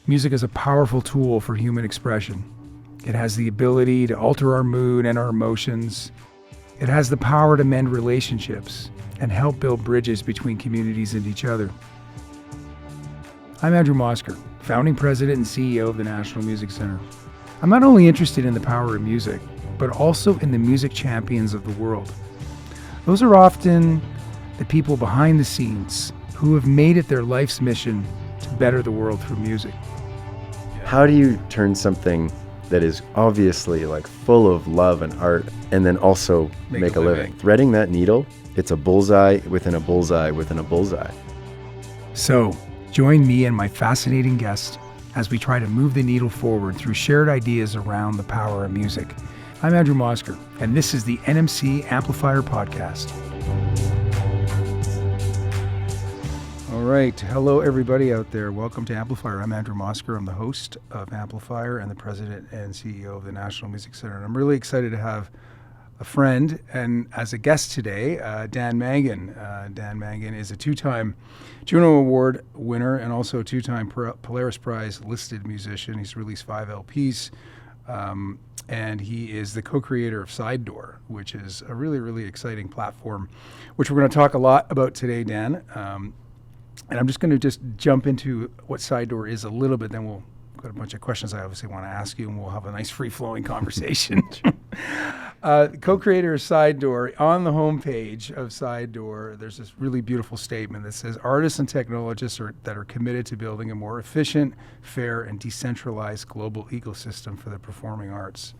Music is a powerful tool for human expression. It has the ability to alter our mood and our emotions. It has the power to mend relationships and help build bridges between communities and each other. I'm Andrew Mosker, founding president and CEO of the National Music Center. I'm not only interested in the power of music, but also in the music champions of the world. Those are often the people behind the scenes who have made it their life's mission to better the world through music. How do you turn something that is obviously like full of love and art and then also make a living? Threading that needle, it's a bullseye within a bullseye within a bullseye. So, join me and my fascinating guest as we try to move the needle forward through shared ideas around the power of music. I'm Andrew Mosker, and this is the NMC Amplifier podcast. All right. Hello, everybody out there. Welcome to Amplifier. I'm Andrew Mosker. I'm the host of Amplifier and the president and CEO of the National Music Center. And I'm really excited to have a friend and as a guest today, Dan Mangan. Dan Mangan is a two-time JUNO Award winner and also a two-time Polaris Prize listed musician. He's released 5 LPs. And he is the co-creator of Side Door, which is a really, really exciting platform, which we're going to talk a lot about today, Dan. And I'm just going to jump into what Side Door is a little bit, then we'll got a bunch of questions I obviously want to ask you, and we'll have a nice free-flowing conversation. Co-creator of Side Door, on the homepage of Side Door, there's this really beautiful statement that says, artists and technologists that are committed to building a more efficient, fair, and decentralized global ecosystem for the performing arts.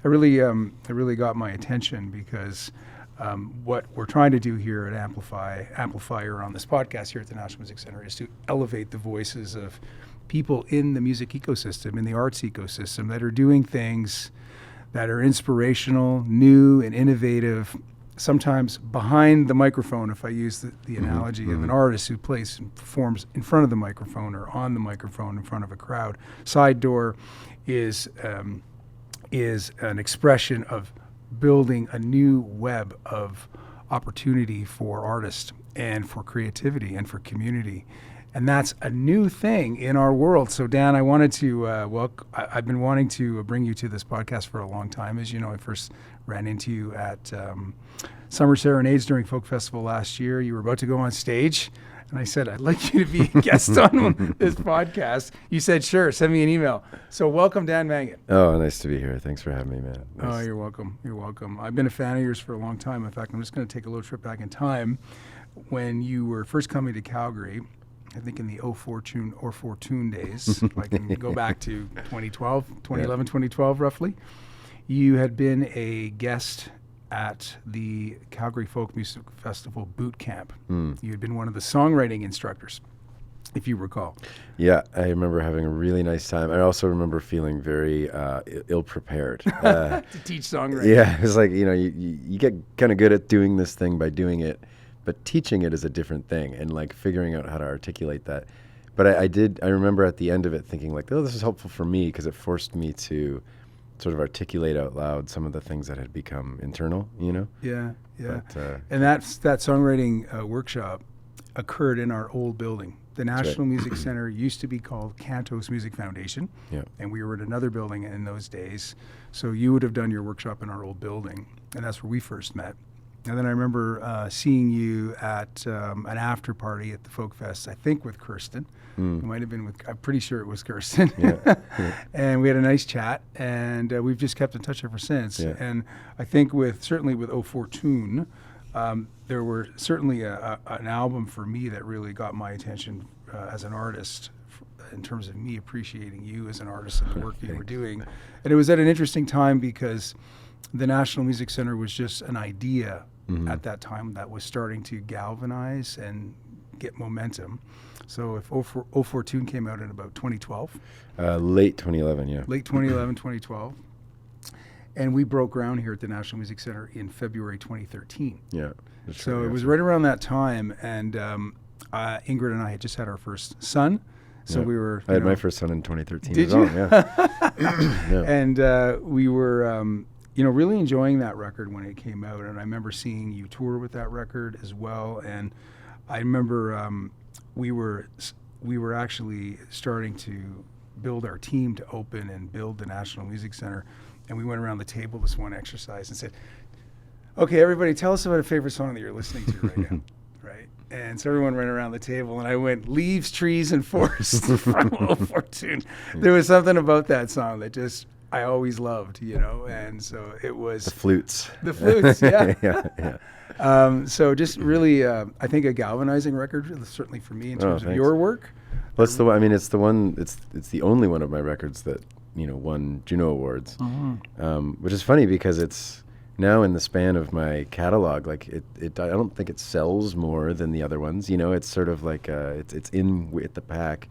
It really got my attention because what we're trying to do here at Amplifier on this podcast here at the National Music Center is to elevate the voices of people in the music ecosystem, in the arts ecosystem, that are doing things that are inspirational, new, and innovative, sometimes behind the microphone, if I use the analogy of an artist who plays and performs in front of the microphone or on the microphone in front of a crowd. Side Door is an expression of building a new web of opportunity for artists and for creativity and for community. And that's a new thing in our world. So, Dan, I wanted to, I've been wanting to bring you to this podcast for a long time. As you know, I first ran into you at Summer Serenades during Folk Festival last year. You were about to go on stage, and I said, I'd like you to be a guest on this podcast. You said, sure, send me an email. So welcome, Dan Mangan. Oh, nice to be here. Thanks for having me, man. Nice. Oh, you're welcome. You're welcome. I've been a fan of yours for a long time. In fact, I'm just going to take a little trip back in time. When you were first coming to Calgary, I think in the 04 Tune days, I can go back to 2011, 2012 roughly, you had been a guest at the Calgary Folk Music Festival boot camp. You had been one of the songwriting instructors, if you recall. Yeah, I remember having a really nice time. I also remember feeling very ill-prepared. To teach songwriting. Yeah, it was like, you get kind of good at doing this thing by doing it, but teaching it is a different thing, and like figuring out how to articulate that. But I remember at the end of it thinking like, oh, this is helpful for me because it forced me to sort of articulate out loud some of the things that had become internal, Yeah. But, and that songwriting workshop occurred in our old building. The National Music Center used to be called Cantos Music Foundation, and we were in another building in those days. So you would have done your workshop in our old building, and that's where we first met. And then I remember seeing you at an after party at the Folk Fest, I think with Kirsten. It might have been I'm pretty sure it was Kirsten. Yeah. And we had a nice chat, and we've just kept in touch ever since. Yeah. And I think certainly with 04 Tune, there were certainly an album for me that really got my attention as an artist in terms of me appreciating you as an artist and the work you were doing. And it was at an interesting time because the National Music Center was just an idea at that time that was starting to galvanize and get momentum. So if 04 Tune came out in about 2012. Late 2011, yeah. Late 2011, 2012. And we broke ground here at the National Music Center in February 2013. Yeah. So it was right around that time, and Ingrid and I had just had our first son. So we were. I had my first son in 2013. Did you? Yeah. And we were, really enjoying that record when it came out. And I remember seeing you tour with that record as well. And I remember we were actually starting to build our team to open and build the National Music Center. And we went around the table this one exercise and said, okay, everybody, tell us about a favorite song that you're listening to right now, right? And so everyone ran around the table, and I went, Leaves, Trees, and Forests from Will Fortune. There was something about that song that just, I always loved, you know, and so it was... The flutes. The flutes, yeah. Yeah. So just really, I think a galvanizing record, certainly for me in terms of your work. Well, it's the one, I mean, it's the only one of my records that, you know, won JUNO Awards, which is funny because it's now in the span of my catalog, like I don't think it sells more than the other ones, you know, it's sort of like, it's in with the pack.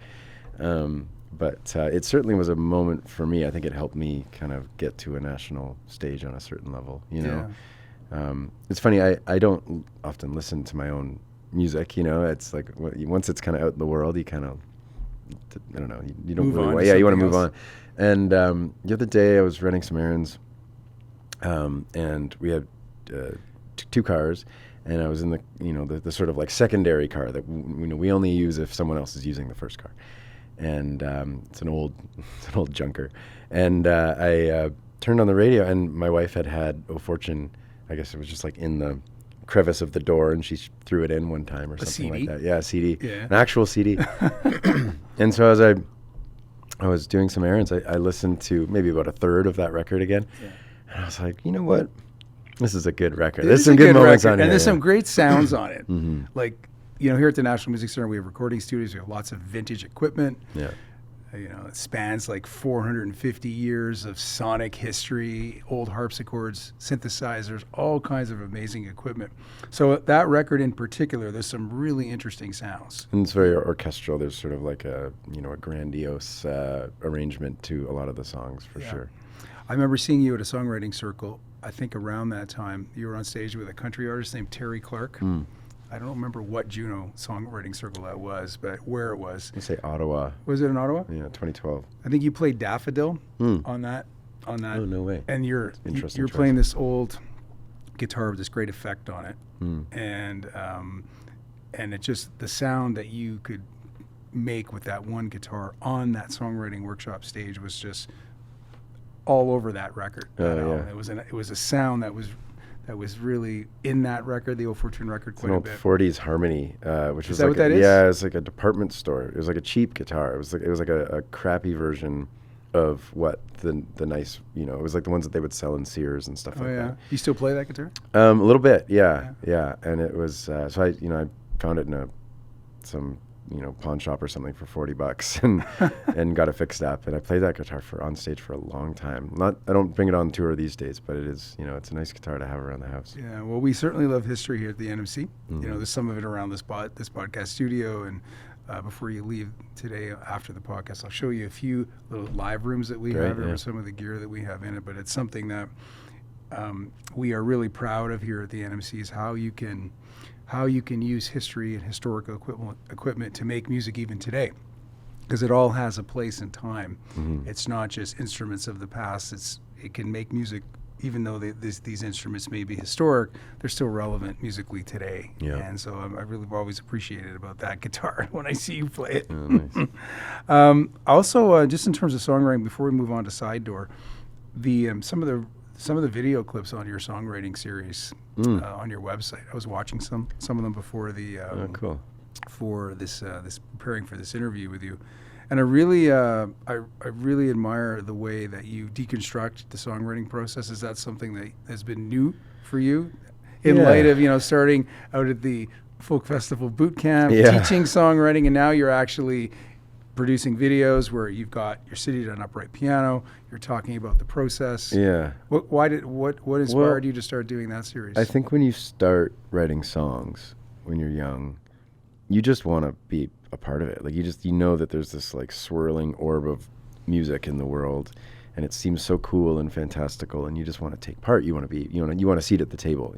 But it certainly was a moment for me. I think it helped me kind of get to a national stage on a certain level, you know. It's funny, I don't often listen to my own music, you know. It's like once it's kind of out in the world, you kind of, I don't know, you don't really want, you want to move on. And the other day I was running some errands, and we had two cars, and I was in the, you know, the sort of like secondary car that we only use if someone else is using the first car. And it's an old junker. And I turned on the radio, and my wife had O Fortune. I guess it was just like in the crevice of the door, and she threw it in one time or something like that. Yeah, a CD, an actual CD. And so as I was doing some errands, I listened to maybe about a third of that record again, and I was like, you know what, this is a good record. There's some good moments on it, and there's some great sounds on it. Like, you know, here at the National Music Center, we have recording studios. We have lots of vintage equipment. Yeah. You know, it spans like 450 years of sonic history, old harpsichords, synthesizers, all kinds of amazing equipment. So that record in particular, there's some really interesting sounds. And it's very orchestral. There's sort of like a, you know, a grandiose arrangement to a lot of the songs, for sure. I remember seeing you at a songwriting circle. I think around that time, you were on stage with a country artist named Terry Clark. I don't remember what JUNO songwriting circle that was, but where it was. Let's say Ottawa. Was it in Ottawa? Yeah, 2012. I think you played Daffodil on that. Oh, no way. And you're playing this old guitar with this great effect on it, and it just, the sound that you could make with that one guitar on that songwriting workshop stage was just all over that record. It was a sound that was really in that record, the O Fortune record, quite a bit. 40s harmony, which was like what that is? Yeah, it was like a department store. It was like a cheap guitar. It was like a crappy version of what the nice, you know, it was like the ones that they would sell in Sears and stuff like that. You still play that guitar? A little bit, yeah. And it was so I found it in some pawn shop or something for $40 and got it fixed up, and I played that guitar on stage for a long time. I don't bring it on tour these days, but it is, it's a nice guitar to have around the house. Yeah, well, we certainly love history here at the NMC. You know, there's some of it around this podcast studio, and before you leave today after the podcast, I'll show you a few little live rooms that we have or some of the gear that we have in it, but it's something that we are really proud of here at the NMC, is how you can use history and historical equipment to make music even today, because it all has a place and time. It's not just instruments of the past. It can make music, even though these instruments may be historic, they're still relevant musically today. And so I really always appreciated about that guitar when I see you play it. Nice. Also, just in terms of songwriting, before we move on to Side Door, some of the video clips on your songwriting series on your website. I was watching some of them before for this preparing for this interview with you, and I really admire the way that you deconstruct the songwriting process. Is that something that has been new for you in light of starting out at the Folk Festival boot camp, teaching songwriting, and now you're actually producing videos where you're sitting at an upright piano, you're talking about the process. What inspired you to start doing that series? I think when you start writing songs when you're young, you just want to be a part of it. Like you know that there's this like swirling orb of music in the world, and it seems so cool and fantastical, and you just want to take part. You want to be, you want a seat at the table,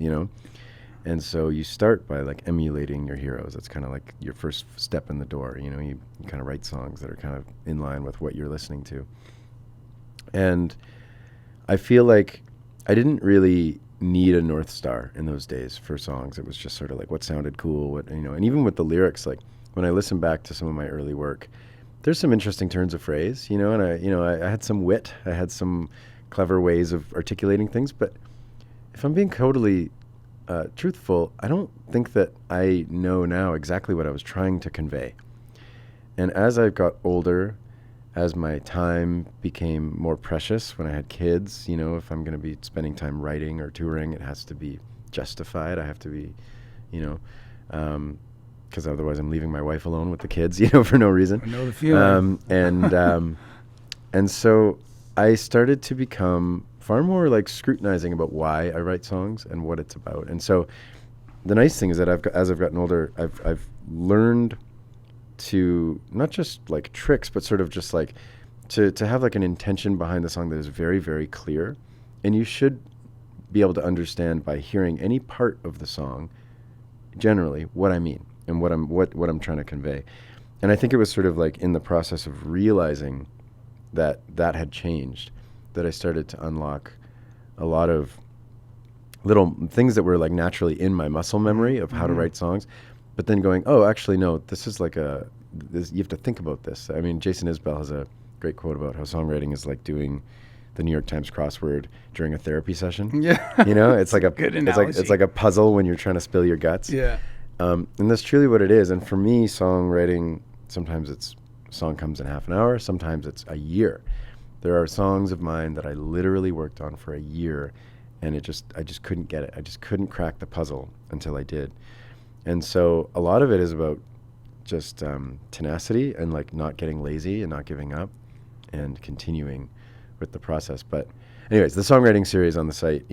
And so you start by like emulating your heroes. That's kind of like your first step in the door. You kind of write songs that are kind of in line with what you're listening to. And I feel like I didn't really need a North Star in those days for songs. It was just sort of like what sounded cool, and even with the lyrics, like when I listen back to some of my early work, there's some interesting turns of phrase, and I had some wit. I had some clever ways of articulating things. But if I'm being totally truthful, I don't think that I know now exactly what I was trying to convey. And as I got older, as my time became more precious when I had kids, if I'm going to be spending time writing or touring, it has to be justified. I have to be, because otherwise I'm leaving my wife alone with the kids, for no reason. I know the feeling. And so I started to become far more like scrutinizing about why I write songs and what it's about. And so the nice thing is that as I've gotten older, I've learned to not just like tricks, but sort of just like to have like an intention behind the song that is very, very clear. And you should be able to understand by hearing any part of the song, generally, what I mean and what I'm trying to convey. And I think it was sort of like in the process of realizing that had changed, that I started to unlock a lot of little things that were like naturally in my muscle memory of how to write songs. But then going, oh, actually, no, this is like you have to think about this. I mean, Jason Isbell has a great quote about how songwriting is like doing the New York Times crossword during a therapy session. Yeah. It's like good analogy. It's like a puzzle when you're trying to spill your guts. Yeah. And that's truly what it is. And for me, songwriting, sometimes a song comes in half an hour, sometimes it's a year. There are songs of mine that I literally worked on for a year, and I just couldn't get it. I just couldn't crack the puzzle until I did. And so a lot of it is about just tenacity and like not getting lazy and not giving up and continuing with the process. But anyways, the songwriting series on the site,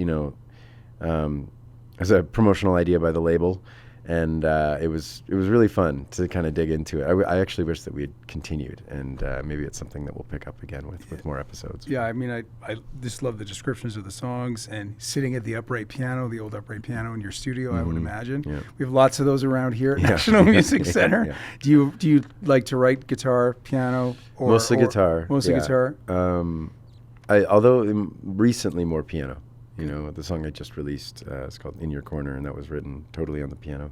was a promotional idea by the label. And it was really fun to kind of dig into it. I actually wish that we had continued, and maybe it's something that we'll pick up again with more episodes. Yeah, I mean, I just love the descriptions of the songs and sitting at the upright piano, the old upright piano in your studio, I would imagine. Yeah. We have lots of those around here at National Music Center. Yeah. Do you like to write guitar, piano, or mostly guitar? Mostly guitar. Although recently more piano. The song I just released is called In Your Corner, and that was written totally on the piano.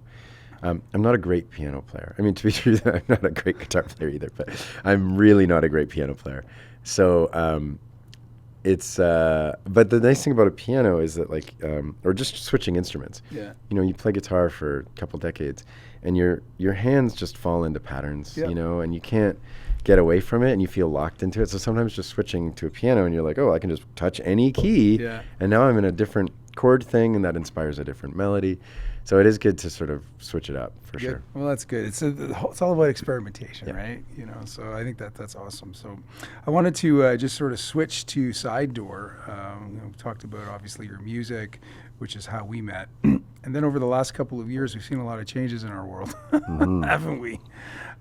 I'm not a great piano player. I mean, to be true, I'm not a great guitar player either, but I'm really not a great piano player. So but the nice thing about a piano is that or just switching instruments. Yeah. You play guitar for a couple decades, and your hands just fall into patterns, and you can't get away from it, and you feel locked into it. So sometimes just switching to a piano and you're like, oh, I can just touch any key, and now I'm in a different chord thing, and that inspires a different melody. So it is good to sort of switch it up for sure. Well, that's good. It's all about experimentation, right? So I think that's awesome. So I wanted to just sort of switch to Side Door. We talked about obviously your music, which is how we met. And then over the last couple of years, we've seen a lot of changes in our world, haven't we?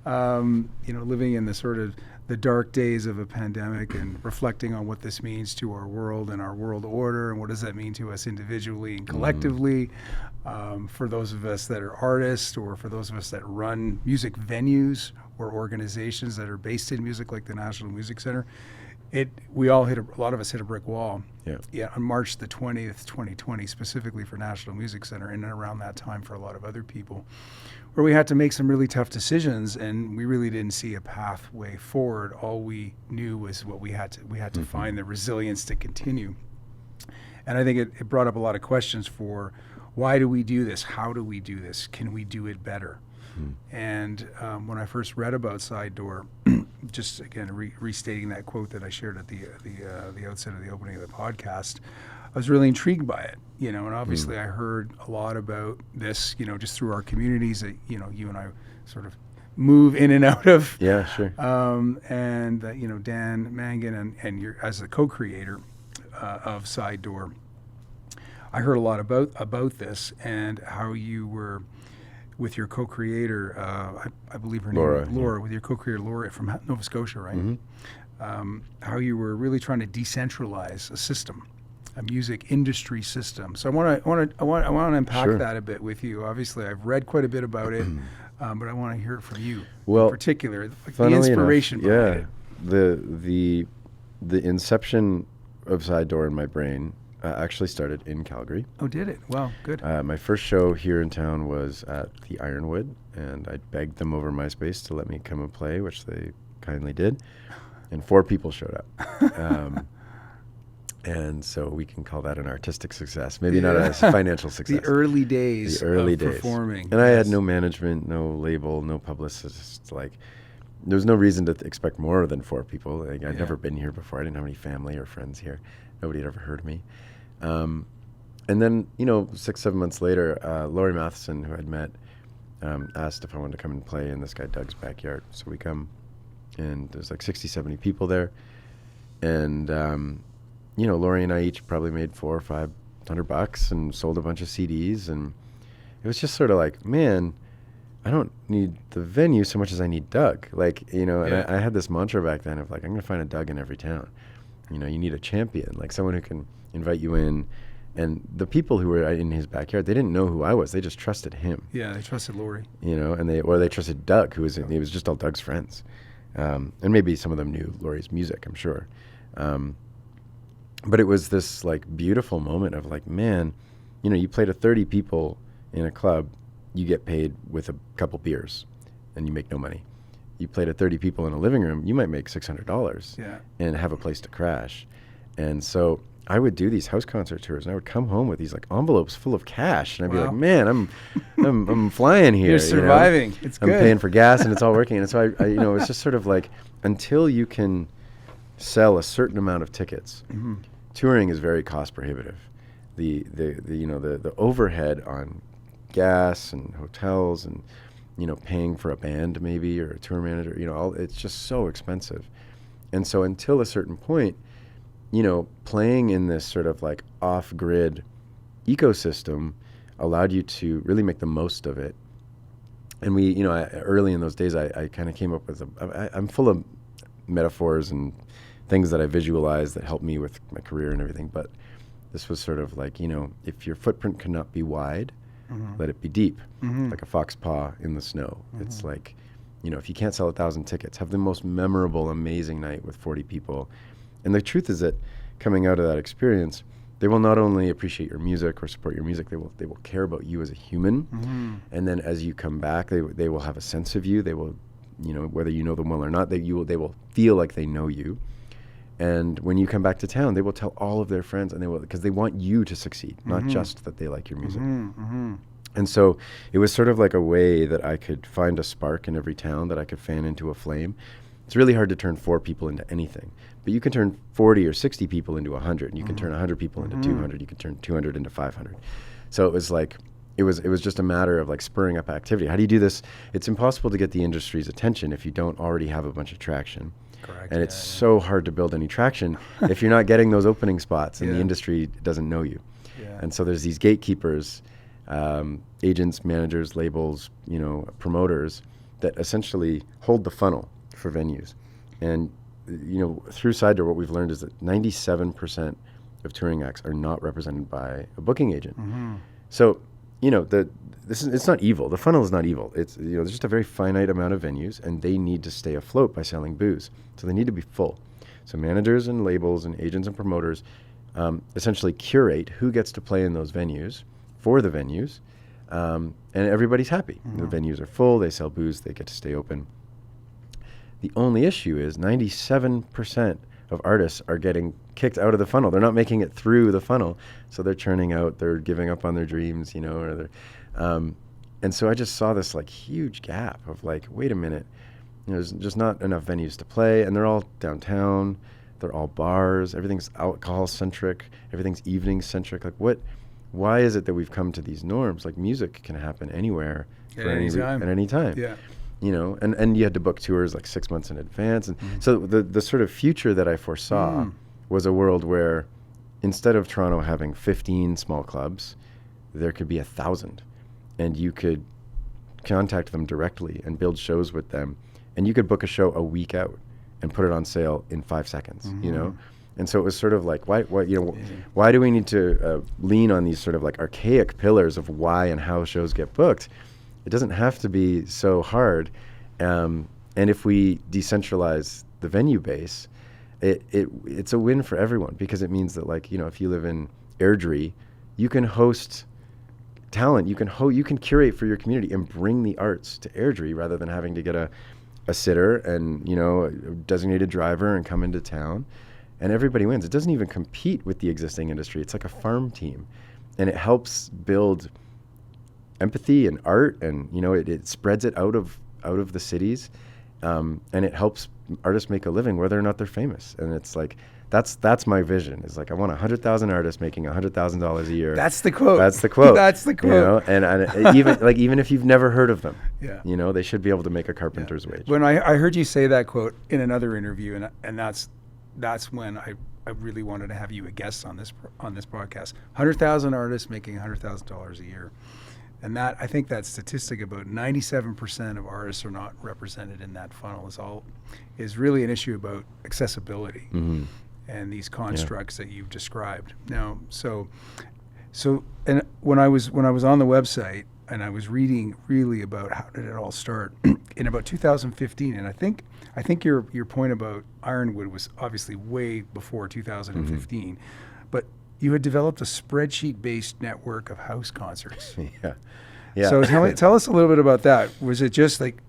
Living in the sort of the dark days of a pandemic and reflecting on what this means to our world and our world order, and what does that mean to us individually and collectively, for those of us that are artists, or for those of us that run music venues or organizations that are based in music, like the National Music Center. A lot of us hit a brick wall. Yeah. On March the 20th, 2020, specifically for National Music Center, and around that time for a lot of other people, where we had to make some really tough decisions, and we really didn't see a pathway forward. All we knew was what we had to find the resilience to continue. And I think it brought up a lot of questions for why do we do this? How do we do this? Can we do it better? And when I first read about Side Door, just again restating that quote that I shared at the outset of the opening of the podcast, I was really intrigued by it, and obviously I heard a lot about this, just through our communities that, you and I sort of move in and out of. Yeah, sure. And Dan Mangan and you're, as the co-creator of Side Door, I heard a lot about this and how you were with your co-creator, I believe her name is Laura, with your co-creator Laura from Nova Scotia, right? How you were really trying to decentralize a system, a music industry system. So I want to unpack that a bit with you. Obviously, I've read quite a bit about it, but I want to hear it from you. Well, in particular, the inspiration behind it. The inception of Side Door in my brain actually started in Calgary. Oh, did it? Wow, good. My first show here in town was at the Ironwood, and I begged them over MySpace to let me come and play, which they kindly did, and 4 people showed up. And so we can call that an artistic success, maybe not a financial success. The early days of performing. And I had no management, no label, no publicist. Like, there was no reason to expect more than 4 people. Like, I'd never been here before. I didn't have any family or friends here. Nobody had ever heard of me. And then, 6-7 months later, Laurie Matheson, who I'd met, asked if I wanted to come and play in this guy Doug's backyard. So we come, and there's like 60, 70 people there. And, Laurie and I each probably made $400 or $500 and sold a bunch of CDs. And it was just sort of like, man, I don't need the venue so much as I need Doug. Like, and I had this mantra back then of like, I'm going to find a Doug in every town. You need a champion, like someone who can invite you in. And the people who were in his backyard, they didn't know who I was. They just trusted him. Yeah, they trusted Laurie. And they trusted Doug, he was just all Doug's friends. And maybe some of them knew Laurie's music, I'm sure. But it was this like beautiful moment of like, man, you play to 30 people in a club, you get paid with a couple beers and you make no money. You play to 30 people in a living room, you might make $600 and have a place to crash. And so I would do these house concert tours and I would come home with these like envelopes full of cash. And I'd be like, man, I'm flying here. You're surviving. It's good. I'm paying for gas and it's all working. And so I it's just sort of like, until you can sell a certain amount of tickets, touring is very cost prohibitive. The overhead on gas and hotels and paying for a band maybe or a tour manager, it's just so expensive. And so until a certain point, playing in this sort of like off-grid ecosystem allowed you to really make the most of it. And we, early in those days, I kind of came up with I'm full of metaphors and things that I visualize that help me with my career and everything. But this was sort of like, if your footprint cannot be wide, let it be deep, like a fox paw in the snow. It's like, if you can't sell 1,000 tickets, have the most memorable, amazing night with 40 people. And the truth is that coming out of that experience, they will not only appreciate your music or support your music, they will care about you as a human. And then as you come back, they will have a sense of you. They will, whether you know them well or not, they will feel like they know you. And when you come back to town, they will tell all of their friends, and because they want you to succeed, not just that they like your music. And so it was sort of like a way that I could find a spark in every town that I could fan into a flame. It's really hard to turn 4 people into anything, but you can turn 40 or 60 people into 100, and you can turn 100 people into 200. You can turn 200 into 500. So it was like, it was just a matter of like spurring up activity. How do you do this? It's impossible to get the industry's attention if you don't already have a bunch of traction. Correct. And it's so hard to build any traction if you're not getting those opening spots and the industry doesn't know you. And so there's these gatekeepers, agents, managers, labels, promoters that essentially hold the funnel for venues. And, through Side Door, what we've learned is that 97% of touring acts are not represented by a booking agent. So, it's not evil. The funnel is not evil. It's, there's just a very finite amount of venues, and they need to stay afloat by selling booze. So they need to be full. So managers and labels and agents and promoters essentially curate who gets to play in those venues for the venues, and everybody's happy. The venues are full. They sell booze. They get to stay open. The only issue is 97% of artists are getting kicked out of the funnel. They're not making it through the funnel, so they're churning out. They're giving up on their dreams, or they're. And so I just saw this like huge gap of like, wait a minute, there's just not enough venues to play, and they're all downtown. They're all bars. Everything's alcohol centric. Everything's evening centric. Like why is it that we've come to these norms? Like music can happen anywhere at any time. Yeah. And you had to book tours like 6 months in advance. And so the sort of future that I foresaw was a world where instead of Toronto having 15 small clubs, there could be 1,000. And you could contact them directly and build shows with them. And you could book a show a week out and put it on sale in 5 seconds, And so it was sort of like, why do we need to lean on these sort of like archaic pillars of why and how shows get booked? It doesn't have to be so hard. And if we decentralize the venue base, it's a win for everyone, because it means that, like, if you live in Airdrie, you can host talent, you can curate for your community and bring the arts to Airdrie rather than having to get a a sitter and, you know, a designated driver and come into town, and everybody wins. It doesn't even compete with the existing industry. It's like a farm team, and it helps build empathy and art, and, you know, it spreads it out of the cities, and it helps artists make a living whether or not they're famous. And it's like, that's my vision. Is like, I want 100,000 artists making $100,000 a year. That's the quote. That's the quote. That's the quote. You know, and even if you've never heard of them, yeah, you know, they should be able to make a carpenter's wage. When I heard you say that quote in another interview, and that's when I really wanted to have you a guest on this podcast. 100,000 artists making $100,000 a year. And that, I think that statistic, about 97% of artists are not represented in that funnel, is really an issue about accessibility. Mm-hmm. And these constructs that you've described. Now, so, and when I was on the website and I was reading really about how did it all start in about 2015, and I think your point about Ironwood was obviously way before 2015, but you had developed a spreadsheet-based network of house concerts. Yeah. So tell us a little bit about that. Was it just like,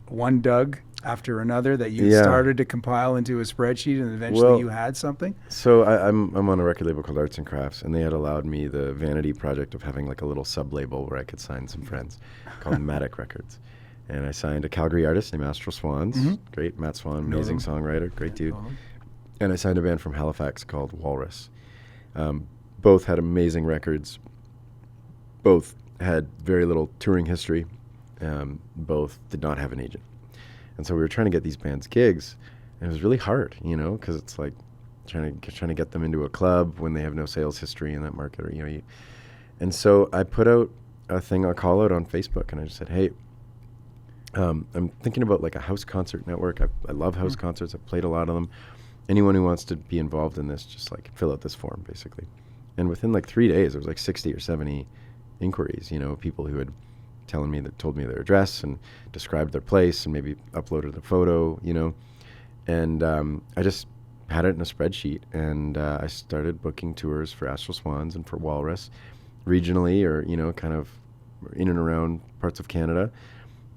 one Doug after another that you started to compile into a spreadsheet, and eventually you had something? So I'm on a record label called Arts and Crafts, and they had allowed me the vanity project of having like a little sub-label where I could sign some friends called Matic Records. And I signed a Calgary artist named Astral Swans, great Matt Swan, amazing songwriter, great dude. And I signed a band from Halifax called Walrus. Both had amazing records. Both had very little touring history. Both did not have an agent. And so we were trying to get these bands gigs, and it was really hard, you know, because it's like trying to get them into a club when they have no sales history in that market, or, you know. And so I put out a call out on Facebook, and I just said, hey, I'm thinking about like a house concert network. I love house concerts. I've played a lot of them. Anyone who wants to be involved in this, just like fill out this form, basically. And within like 3 days, there was like 60 or 70 inquiries, you know, people who had told me their address and described their place and maybe uploaded a photo, you know. And I just had it in a spreadsheet, and I started booking tours for Astral Swans and for Walrus regionally, or, you know, kind of in and around parts of Canada.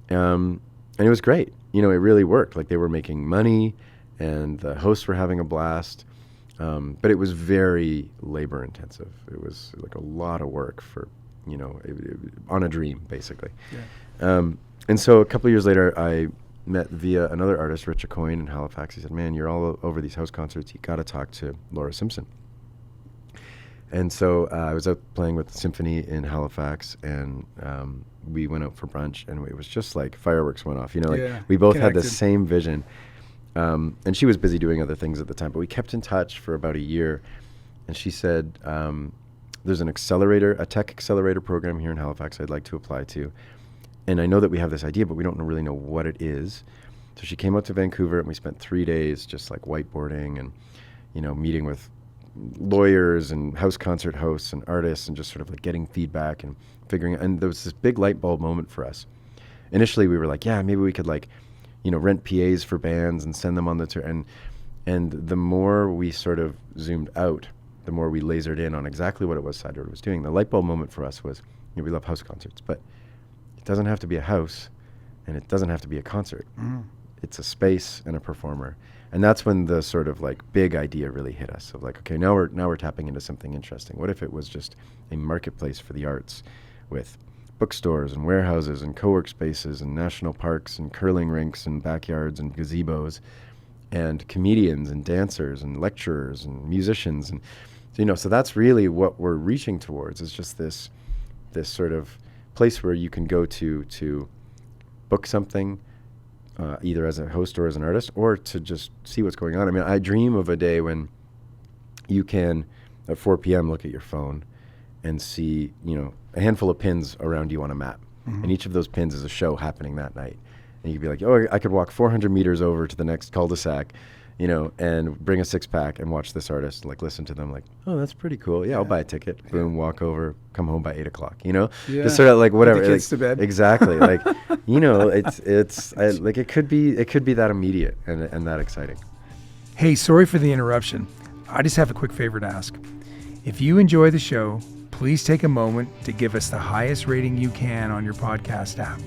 And it was great. You know, it really worked. Like, they were making money, and the hosts were having a blast. But it was very labor intensive. It was like a lot of work for, you know, on a dream, basically. Yeah. And so a couple of years later, I met via another artist, Rich Acoin in Halifax. He said, man, you're all over these house concerts. You got to talk to Laura Simpson. And so I was out playing with the Symphony in Halifax, and we went out for brunch, and it was just like fireworks went off. You know, like we both had the same vision. And she was busy doing other things at the time, but we kept in touch for about a year. And she said, there's a tech accelerator program here in Halifax I'd like to apply to. And I know that we have this idea, but we don't really know what it is. So she came out to Vancouver, and we spent 3 days just like whiteboarding and, you know, meeting with lawyers and house concert hosts and artists, and just sort of like getting feedback and figuring. And there was this big light bulb moment for us. Initially, we were like, yeah, maybe we could like, you know, rent PAs for bands and send them on the tour. And the more we sort of zoomed out, the more we lasered in on exactly what it was Sideboard was doing. The light bulb moment for us was, you know, we love house concerts, but it doesn't have to be a house, and it doesn't have to be a concert. It's a space and a performer. And that's when the sort of like big idea really hit us of like, okay, now we're tapping into something interesting. What if it was just a marketplace for the arts with bookstores and warehouses and co-work spaces and national parks and curling rinks and backyards and gazebos and comedians and dancers and lecturers and musicians, and you know, so that's really what we're reaching towards, is just this sort of place where you can go to book something, either as a host or as an artist, or to just see what's going on. I mean, I dream of a day when you can, at 4 p.m., look at your phone and see, you know, a handful of pins around you on a map. And each of those pins is a show happening that night. And you could be like, oh, I could walk 400 meters over to the next cul-de-sac, you know, and bring a 6-pack and watch this artist, like listen to them, like, oh, that's pretty cool. Yeah, I'll buy a ticket. Boom, walk over, come home by 8 o'clock, you know? Just sort of like whatever. Put the kids like, to bed. Exactly. Like, you know, like it could be that immediate and that exciting. Hey, sorry for the interruption. I just have a quick favor to ask. If you enjoy the show, please take a moment to give us the highest rating you can on your podcast app.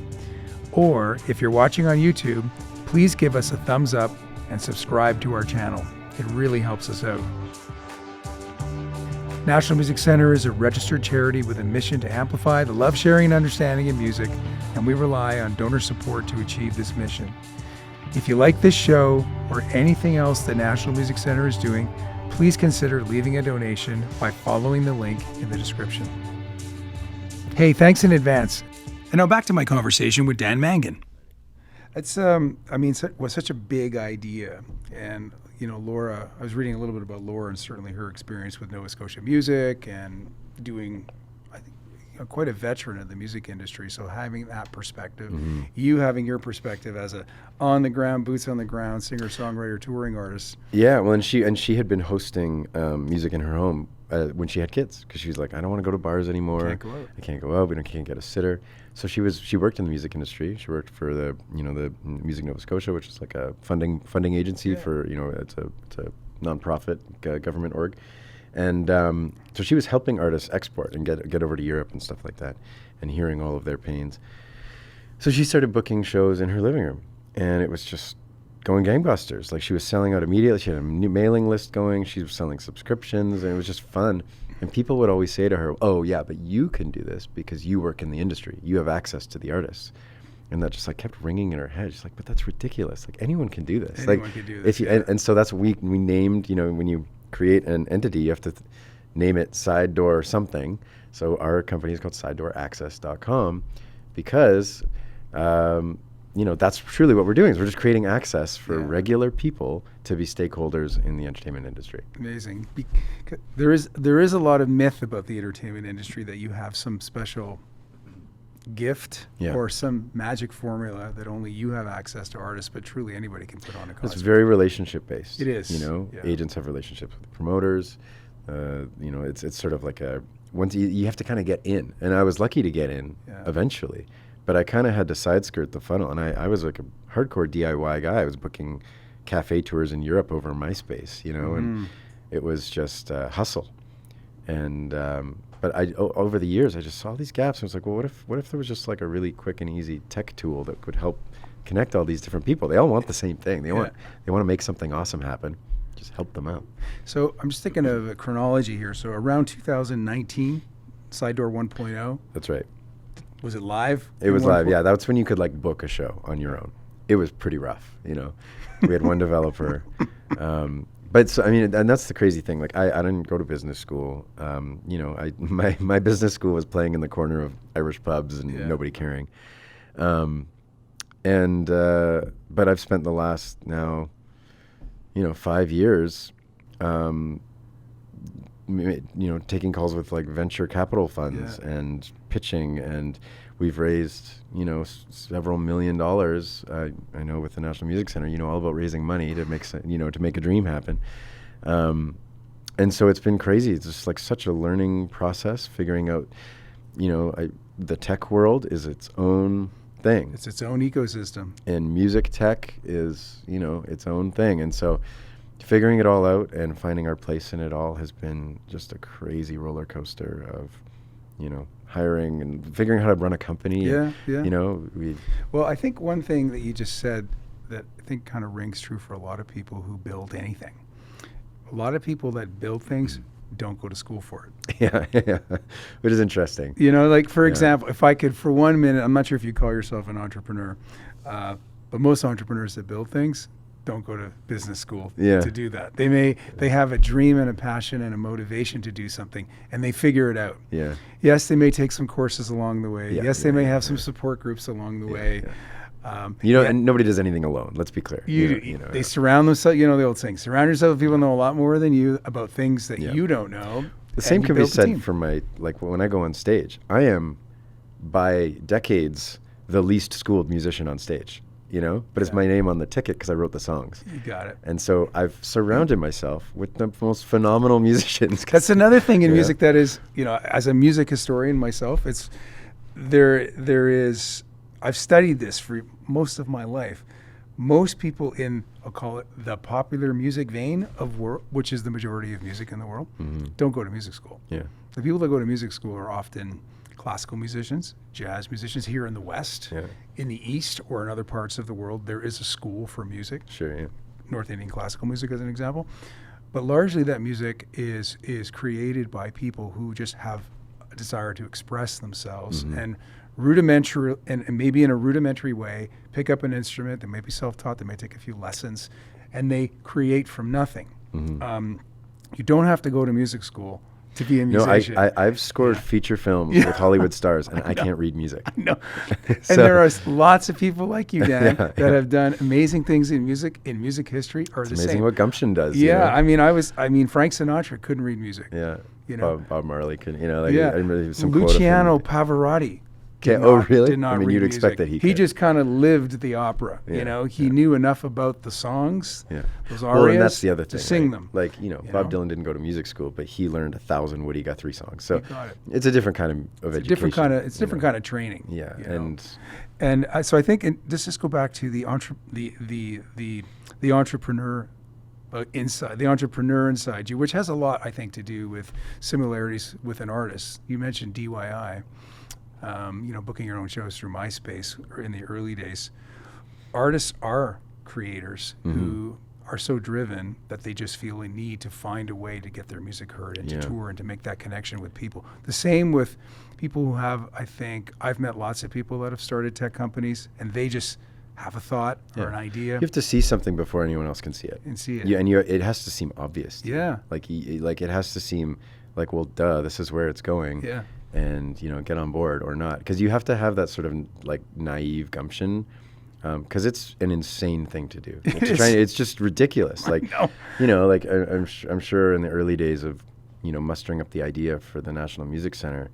Or if you're watching on YouTube, please give us a thumbs up and subscribe to our channel. It really helps us out. National Music Center is a registered charity with a mission to amplify the love, sharing, and understanding of music, and we rely on donor support to achieve this mission. If you like this show or anything else that National Music Center is doing, please consider leaving a donation by following the link in the description. Hey, thanks in advance. And now back to my conversation with Dan Mangan. It's, was such a big idea. And, Laura, I was reading a little bit about Laura and certainly her experience with Nova Scotia Music and doing, I think, quite a veteran of the music industry. So having that perspective, you having your perspective as a on-the-ground, boots on the ground, singer-songwriter, touring artist. Yeah, well, and she had been hosting music in her home when she had kids, because she was like, I don't want to go to bars anymore. Can't go out. I can't go out. We can't get a sitter. So she worked in the music industry. She worked for the Music Nova Scotia, which is like a funding agency for it's a nonprofit government org, and so she was helping artists export and get over to Europe and stuff like that, and hearing all of their pains. So she started booking shows in her living room, and it was just going gangbusters. Like, she was selling out immediately. She had a new mailing list going. She was selling subscriptions, and it was just fun. And people would always say to her, oh, yeah, but you can do this because you work in the industry. You have access to the artists. And that just kept ringing in her head. She's like, but that's ridiculous. Like, anyone can do this. Anyone can do this, and so that's what we named, when you create an entity, you have to name it Side Door something. So our company is called sidedooraccess.com because, that's truly what we're doing. Is we're just creating access for regular people to be stakeholders in the entertainment industry. Amazing. There is a lot of myth about the entertainment industry that you have some special gift or some magic formula that only you have access to artists, but truly anybody can put on a concert. It's very relationship based. It is. Agents have relationships with promoters. It's sort of like once you have to kind of get in, and I was lucky to get in eventually. But I kind of had to side skirt the funnel, and I was like a hardcore DIY guy. I was booking cafe tours in Europe over MySpace, and it was just hustle. And but over the years, I just saw these gaps. I was like, well, what if there was just like a really quick and easy tech tool that could help connect all these different people? They all want the same thing. They want to make something awesome happen. Just help them out. So I'm just thinking of a chronology here. So around 2019, Side Door 1.0. That's right. Was it live? It was live, yeah. That's when you could book a show on your own. It was pretty rough, We had one developer. But so, and that's the crazy thing. Like, I didn't go to business school. My business school was playing in the corner of Irish pubs and nobody caring. But I've spent the last now, 5 years, taking calls with venture capital funds and pitching, and we've raised, several $1 million. I know with the National Music Center, all about raising money to make, to make a dream happen. And so it's been crazy. It's just such a learning process, figuring out, the tech world is its own thing. It's its own ecosystem. And music tech is, its own thing. And so figuring it all out and finding our place in it all has been just a crazy roller coaster of, hiring and figuring out how to run a company. Well, I think one thing that you just said that I think kind of rings true for a lot of people who build anything. A lot of people that build things don't go to school for it. Yeah, which is interesting. For example, if I could for 1 minute, I'm not sure if you call yourself an entrepreneur, but most entrepreneurs that build things don't go to business school to do that. They have a dream and a passion and a motivation to do something, and they figure it out. Yeah. Yes, they may take some courses along the way. Yes, they may have some support groups along the way. Yeah. And nobody does anything alone. Let's be clear. They surround themselves. The old saying: surround yourself with people who know a lot more than you about things that you don't know. The same can be said for my when I go on stage. I am by decades the least schooled musician on stage. But it's my name on the ticket because I wrote the songs. You got it. And so I've surrounded myself with the most phenomenal musicians. That's another thing in music that is, as a music historian myself, I've studied this for most of my life. Most people in, I'll call it the popular music vein which is the majority of music in the world, don't go to music school. Yeah. The people that go to music school are often classical musicians, jazz musicians here in the West. Yeah. In the East or in other parts of the world, there is a school for music. Sure, yeah. North Indian classical music as an example. But largely that music is created by people who just have a desire to express themselves and rudimentary, and maybe in a rudimentary way, pick up an instrument. They may be self-taught, they may take a few lessons, and they create from nothing. You don't have to go to music school to be a musician. No, I've scored feature films with Hollywood stars, and I can't read music. No. And there are lots of people like you, Dan, that have done amazing things in music history. Or It's the amazing same. what gumption does. Yeah, I mean, Frank Sinatra couldn't read music. Yeah. You know? Bob Marley couldn't, like, Yeah. I remember some quote of Luciano him. Pavarotti. Really? Did not I mean, read you'd expect music. that he He could. just kind of lived the opera. Yeah, He knew enough about the songs, those arias, Well, and that's the other thing. to sing right? them. Like, Bob Dylan didn't go to music school, but he learned 1,000 Woody Guthrie songs. So got it. it's a different kind of education. It's different kind of training. Yeah, you know? and So I think let's just go back to the entrepreneur inside, the entrepreneur inside you, which has a lot, I think, to do with similarities with an artist. You mentioned DIY, booking your own shows through MySpace or in the early days. Artists are creators who are so driven that they just feel a need to find a way to get their music heard and to tour and to make that connection with people. The same with people who have, I think, I've met lots of people that have started tech companies and they just have a thought or an idea. you have to see something before anyone else can see it. And see it. Yeah, and it has to seem obvious. To you. Yeah. Like it has to seem like, well, duh, this is where it's going. Yeah. And get on board or not, because you have to have that sort of like naive gumption, because it's an insane thing to do. It's just ridiculous. Like, like I'm sure in the early days of mustering up the idea for the National Music Center,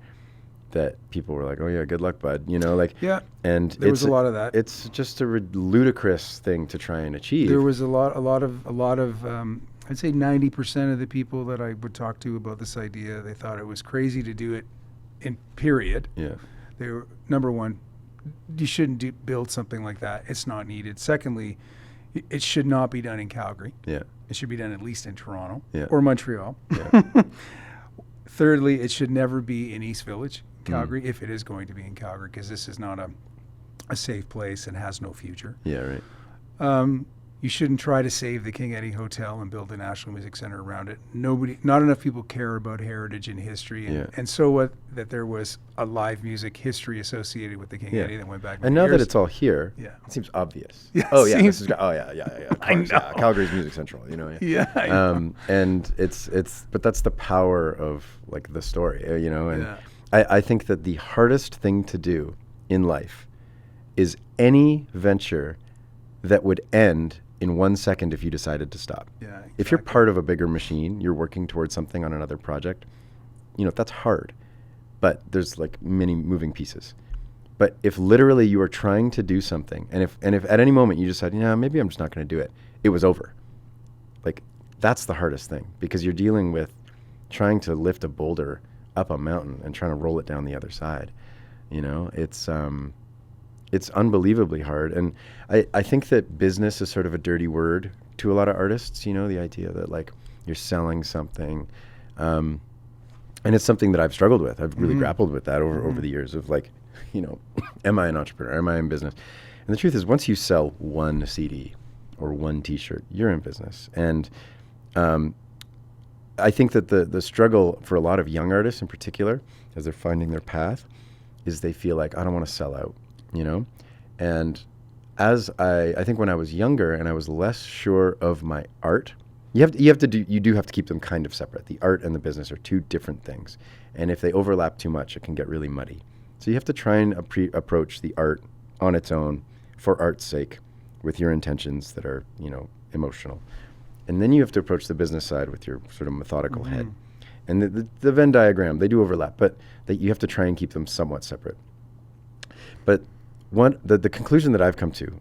that people were like, oh yeah, good luck, bud. And there was a lot of that. It's just a ludicrous thing to try and achieve. There was a lot of I'd say 90% of the people that I would talk to about this idea, they thought it was crazy to do it. In period, they were, number one, you shouldn't build something like that. It's not needed. Secondly, it should not be done in Calgary. Yeah, it should be done at least in Toronto or Montreal. Yeah. Thirdly, it should never be in East Village, Calgary, if it is going to be in Calgary, because this is not a safe place and has no future. Yeah, right. You shouldn't try to save the King Eddie Hotel and build a National Music Center around it. Not enough people care about heritage and history. And so what, that there was a live music history associated with the King Eddie that went back. And now years. that it's all here, it seems obvious. Yeah, this is, of course, Calgary's Music Central, Yeah, I know. And but that's the power of like the story, and I think that the hardest thing to do in life is any venture that would end in 1 second if you decided to stop. Yeah, exactly. If you're part of a bigger machine, you're working towards something on another project, that's hard. But there's like many moving pieces. But if literally you are trying to do something, and if at any moment you decide, maybe I'm just not going to do it, it was over. Like, that's the hardest thing, because you're dealing with trying to lift a boulder up a mountain and trying to roll it down the other side. It's unbelievably hard. And I think that business is sort of a dirty word to a lot of artists, the idea that like you're selling something. And it's something that I've struggled with. I've really grappled with that over the years of like, am I an entrepreneur? Am I in business? And the truth is, once you sell one CD or one T-shirt, you're in business. And I think that the struggle for a lot of young artists in particular, as they're finding their path, is they feel like, I don't want to sell out. And as I think when I was younger and I was less sure of my art, you do have to keep them kind of separate. The art and the business are two different things. And if they overlap too much, it can get really muddy. So you have to try and approach the art on its own for art's sake with your intentions that are, emotional. And then you have to approach the business side with your sort of methodical head. And the Venn diagram, they do overlap, but you have to try and keep them somewhat separate. But the conclusion that I've come to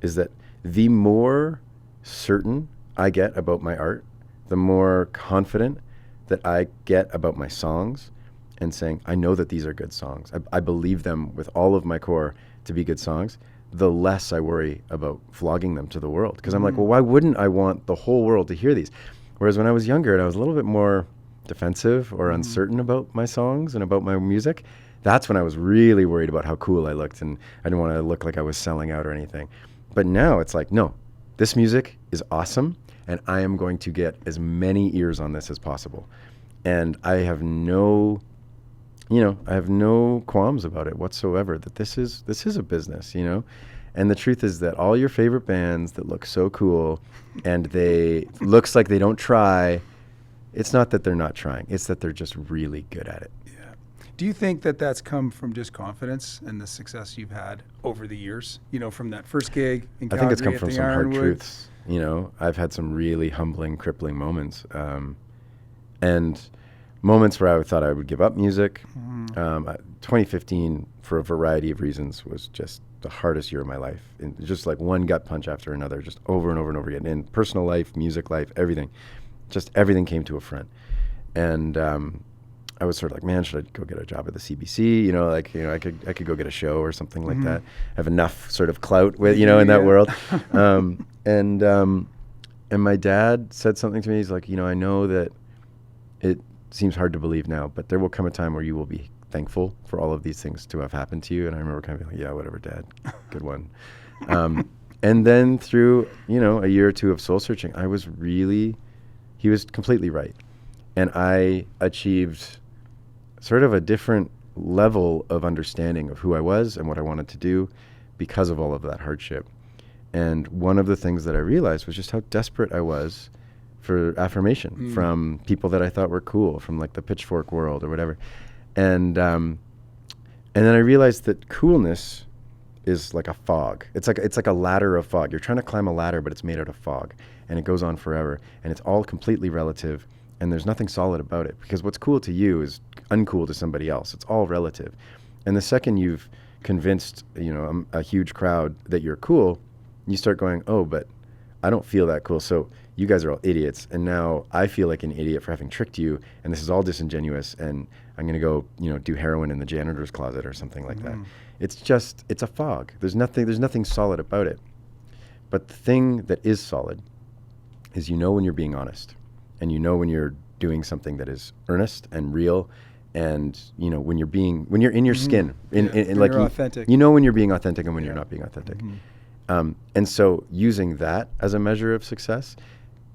is that the more certain I get about my art, the more confident that I get about my songs and saying, I know that these are good songs. I believe them with all of my core to be good songs, the less I worry about flogging them to the world. Because I'm like, well, why wouldn't I want the whole world to hear these? Whereas when I was younger and I was a little bit more defensive or uncertain about my songs and about my music, That's when I was really worried about how cool I looked, and I didn't want to look like I was selling out or anything. But now it's like, no, this music is awesome, and I am going to get as many ears on this as possible. And I have no qualms about it whatsoever, that this is a business, And the truth is that all your favorite bands that look so cool and they looks like they don't try, it's not that they're not trying, it's that they're just really good at it. Yeah. Do you think that that's come from just confidence and the success you've had over the years? From that first gig in Calgary. I think it's come from some hard Ironwood. truths. I've had some really humbling, crippling moments, and moments where I thought I would give up music. 2015, for a variety of reasons, was just the hardest year of my life. And just like one gut punch after another, just over and over and over again. In personal life, music life, everything. Just everything came to a front. And I was sort of like, man, should I go get a job at the CBC? I could go get a show or something like that. Have enough sort of clout with, in that world. And my dad said something to me. He's like, I know that it seems hard to believe now, but there will come a time where you will be thankful for all of these things to have happened to you. And I remember kind of being like, yeah, whatever, Dad, good one. And then through, a year or two of soul searching, he was completely right. And I achieved sort of a different level of understanding of who I was and what I wanted to do because of all of that hardship. And one of the things that I realized was just how desperate I was for affirmation from people that I thought were cool, from like the pitchfork world or whatever. And then I realized that coolness is like a fog. It's like a ladder of fog. You're trying to climb a ladder, but it's made out of fog, and it goes on forever, and it's all completely relative, and there's nothing solid about it, because what's cool to you is uncool to somebody else. It's all relative. And the second you've convinced, a huge crowd that you're cool, you start going, oh, but I don't feel that cool. So you guys are all idiots, and now I feel like an idiot for having tricked you, and this is all disingenuous, and I'm going to go, do heroin in the janitor's closet or something like that. It's a fog. There's nothing solid about it. But the thing that is solid is when you're being honest, and when you're doing something that is earnest and real, and when you're in your skin, in like you're authentic. When you're being authentic and when you're not being authentic. And so using that as a measure of success,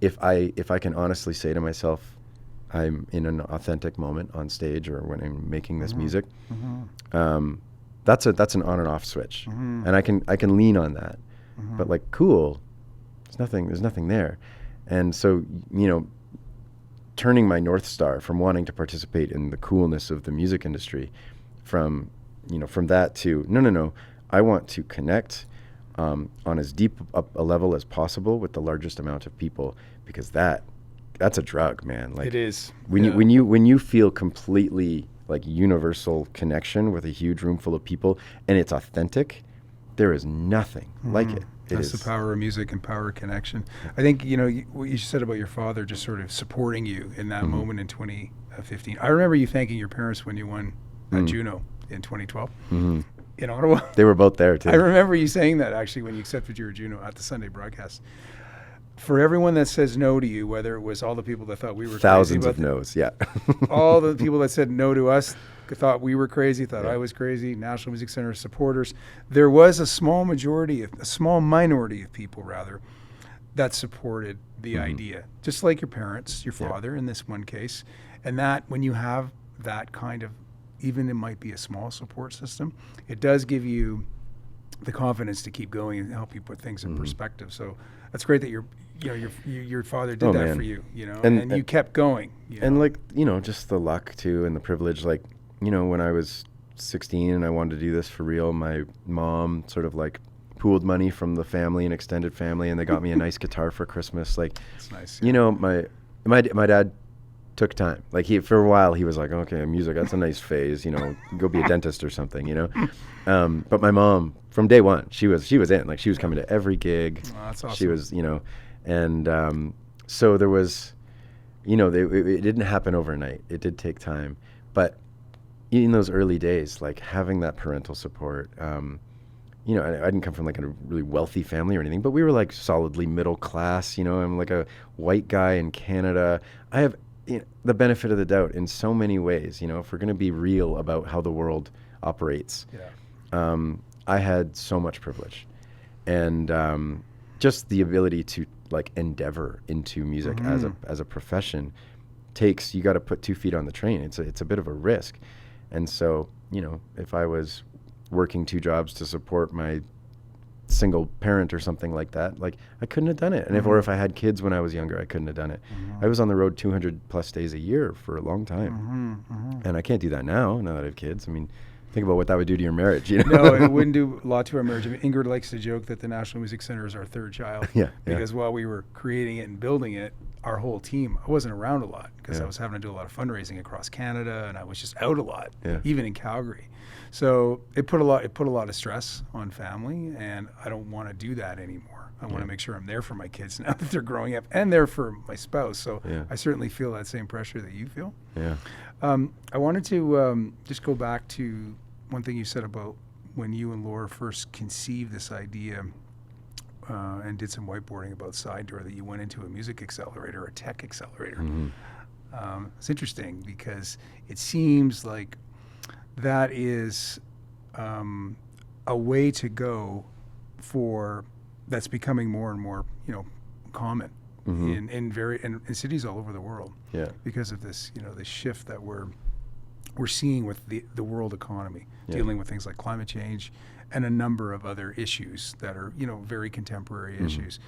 if I can honestly say to myself, I'm in an authentic moment on stage or when I'm making this music, that's an on and off switch, and I can lean on that. But like cool, there's nothing there, and so turning my North Star from wanting to participate in the coolness of the music industry, from that to no, I want to connect on as deep up a level as possible with the largest amount of people, because that's a drug, man. Like it is. When you feel completely like universal connection with a huge room full of people, and it's authentic, there is nothing like it. That's the power of music and power of connection. I think, what you said about your father just sort of supporting you in that moment in 2015. I remember you thanking your parents when you won at JUNO in 2012 in Ottawa. They were both there too. I remember you saying that actually when you accepted your JUNO at the Sunday broadcast. For everyone that says no to you, whether it was all the people that thought we were thousands crazy, of no's, yeah. all the people that said no to us, thought we were crazy, thought I was crazy, National Music Center supporters, there was a small minority of people rather, that supported the idea, just like your parents, your father in this one case. And that when you have that kind of, even it might be a small support system, it does give you the confidence to keep going and help you put things in perspective. So that's great that your father did that for you, and you kept going. And like, just the luck too, and the privilege, like, when I was 16 and I wanted to do this for real, my mom sort of like pooled money from the family and extended family, and they got me a nice guitar for Christmas. Like, that's nice. My dad took time. Like for a while he was like, okay, music, that's a nice phase, go be a dentist or something, But my mom, from day one, she was in. Like she was coming to every gig. Oh, that's awesome. She was, and so there was, it didn't happen overnight. It did take time, but in those early days, like having that parental support, I didn't come from like a really wealthy family or anything, but we were like solidly middle class. I'm like a white guy in Canada. I have the benefit of the doubt in so many ways. If we're going to be real about how the world operates, I had so much privilege, and just the ability to like endeavor into music as a profession you got to put 2 feet on the train. It's a bit of a risk, and so if I was working 2 jobs to support my single parent or something like that, like I couldn't have done it. And if I had kids when I was younger, I couldn't have done it. I was on the road 200 plus days a year for a long time, and I can't do that now that I have kids. I mean, think about what that would do to your marriage. No, it wouldn't do a lot to our marriage. I mean, Ingrid likes to joke that the National Music Center is our 3rd child. Because while we were creating it and building it, our whole team, I wasn't around a lot because I was having to do a lot of fundraising across Canada, and I was just out a lot, even in Calgary. So it put a lot of stress on family, and I don't want to do that anymore. I want to make sure I'm there for my kids now that they're growing up, and there for my spouse. So I certainly feel that same pressure that you feel. I wanted to just go back to one thing you said about when you and Laura first conceived this idea and did some whiteboarding about Side Door, that you went into a music accelerator, a tech accelerator. It's interesting because it seems like that is a way to go that's becoming more and more common in cities all over the world because of this this shift that we're seeing with the world economy, dealing with things like climate change and a number of other issues that are very contemporary issues.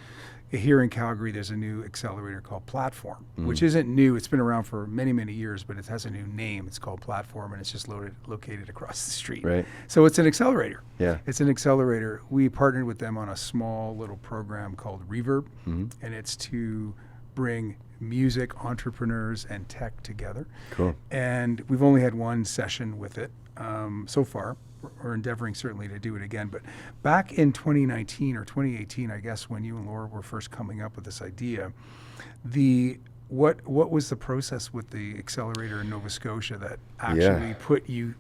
Here in Calgary, there's a new accelerator called Platform, which isn't new. It's been around for many, many years, but it has a new name. It's called Platform, and it's just located across the street. Right. So it's an accelerator. It's an accelerator. We partnered with them on a small little program called Reverb, and it's to bring music, entrepreneurs, and tech together. Cool. And we've only had one session with it so far. We're endeavoring certainly to do it again. But back in 2019 or 2018, I guess, when you and Laura were first coming up with this idea, what was the process with the accelerator in Nova Scotia that actually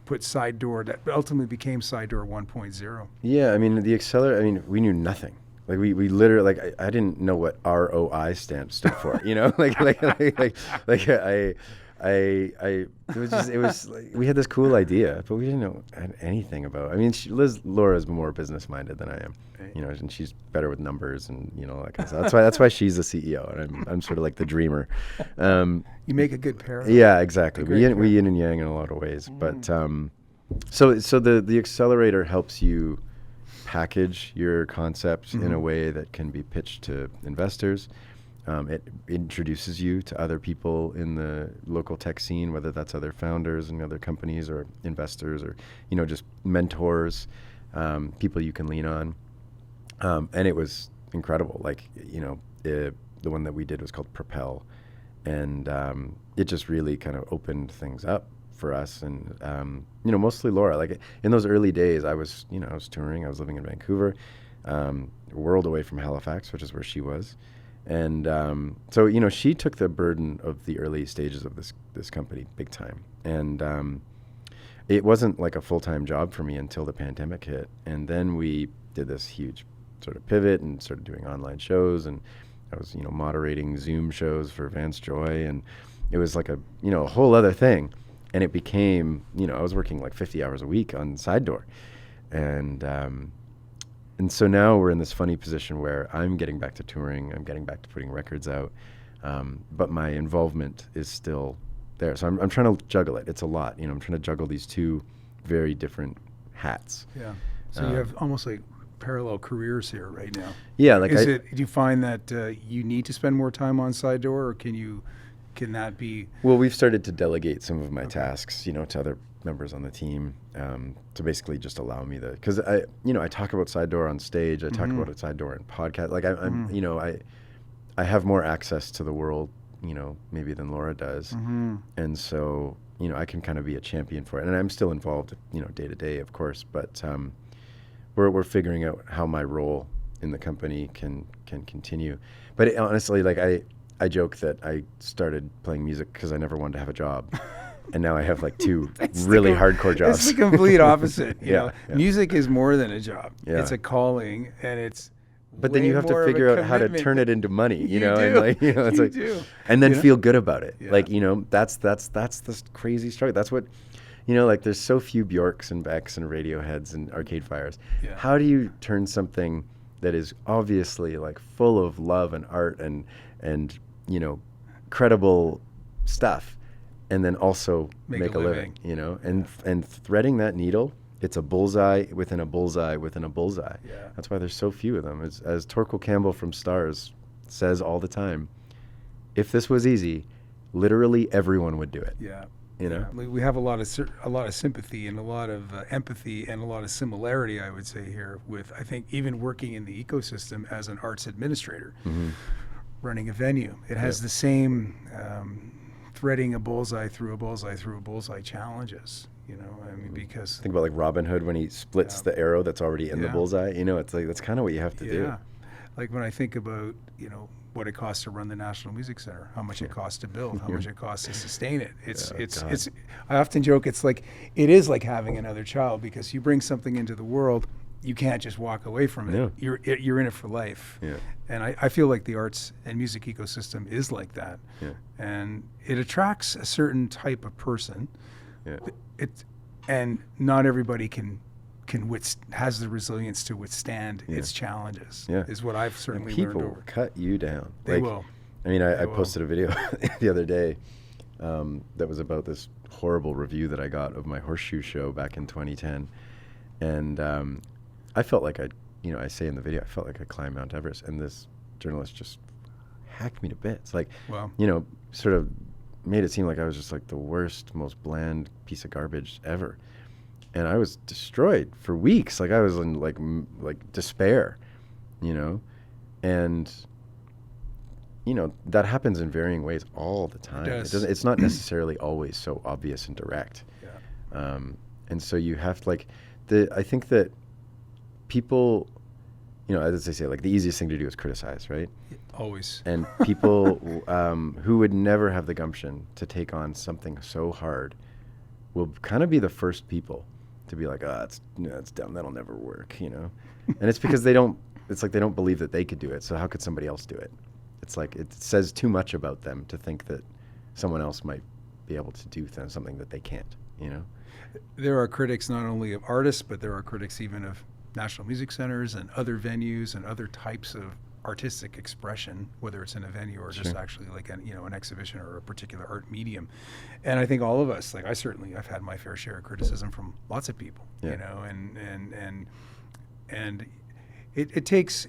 put Side Door, that ultimately became Side Door 1.0? Yeah, I mean, the accelerator, I mean, we knew nothing. Like we literally, like I didn't know what ROI stood for, it was like, we had this cool idea, but we didn't know anything about it. I mean, Laura's more business minded than I am, and she's better with numbers and that kind of stuff. That's why she's the CEO, and I'm sort of like the dreamer. You make a good pair. Yeah, exactly. We yin and yang in a lot of ways, but so the accelerator helps you package your concept in a way that can be pitched to investors. It introduces you to other people in the local tech scene, whether that's other founders and other companies or investors or, just mentors, people you can lean on. And it was incredible. Like, the one that we did was called Propel. And it just really kind of opened things up for us. And, mostly Laura. Like in those early days, I was touring. I was living in Vancouver, a world away from Halifax, which is where she was. And so, she took the burden of the early stages of this company big time. And it wasn't like a full-time job for me until the pandemic hit. And then we did this huge sort of pivot and started doing online shows. And I was, moderating Zoom shows for Vance Joy. And it was like a whole other thing. And it became, I was working like 50 hours a week on Side Door. And so now we're in this funny position where I'm getting back to touring, I'm getting back to putting records out, but my involvement is still there. So I'm trying to juggle it. It's a lot, I'm trying to juggle these two very different hats. Yeah. So you have almost like parallel careers here right now. Yeah. Like do you find that you need to spend more time on Side Door, or can that be? Well, we've started to delegate some of my tasks, to other members on the team, to basically just allow me because I talk about Side Door on stage. I talk about Side Door in podcast. Like I have more access to the world, maybe than Laura does. And so, I can kind of be a champion for it. And I'm still involved, day to day, of course, but we're figuring out how my role in the company can continue. But honestly, like I joke that I started playing music because I never wanted to have a job. And now I have like two really hardcore jobs. It's the complete opposite. Yeah. Music is more than a job. Yeah. It's a calling, and it's But then way you have to more of a figure out how to commitment turn it than- into money, you You know, and do. like, you know, it's You like, do. and then You know? feel good about it. Yeah. Like, you know, that's the crazy struggle. That's what, you know, like there's so few Bjorks and Becks and Radioheads and Arcade Fires. Yeah. How do you turn something that is obviously like full of love and art and, you know, credible stuff, and then also make a living, you know, and threading that needle, it's a bullseye within a bullseye within a bullseye. Yeah. That's why there's so few of them. As Torquil Campbell from Stars says all the time, if this was easy, literally everyone would do it. Yeah. You know? Yeah. We have a lot of sympathy and a lot of empathy and a lot of similarity, I would say, here with, I think, even working in the ecosystem as an arts administrator, running a venue. It has the same threading a bullseye through a bullseye through a bullseye challenges, you know, I mean, because... Think about like Robin Hood when he splits the arrow that's already in the bullseye, you know, it's like, that's kind of what you have to do. Like when I think about, you know, what it costs to run the National Music Center, how much it costs to build, how much it costs to sustain it. It's I often joke, it is like having another child, because you bring something into the world, you can't just walk away from it. Yeah. You're in it for life. Yeah. And I feel like the arts and music ecosystem is like that. Yeah. And it attracts a certain type of person. Yeah. And not everybody has the resilience to withstand its challenges. Yeah. Is what I've certainly and people learned over. cut you down. They will. I mean, I posted a video the other day that was about this horrible review that I got of my horseshoe show back in 2010. And I felt like I say in the video, I felt like I climbed Mount Everest, and this journalist just hacked me to bits. Like, wow. You know, sort of made it seem like I was just like the worst, most bland piece of garbage ever. And I was destroyed for weeks. Like I was in like despair, you know, and you know that happens in varying ways all the time. It does. It's not necessarily always so obvious and direct. Yeah. And so you have to I think that people, you know, as I say, like the easiest thing to do is criticize, right? Always. And people who would never have the gumption to take on something so hard will kind of be the first people to be like, it's dumb, that'll never work, you know? And it's because they don't believe that they could do it, so how could somebody else do it? It's like, it says too much about them to think that someone else might be able to do something that they can't, you know? There are critics not only of artists, but there are critics even of national music centers and other venues and other types of artistic expression, whether it's in a venue or just actually like an exhibition or a particular art medium. And I think all of us, like I've had my fair share of criticism from lots of people, you know, and it takes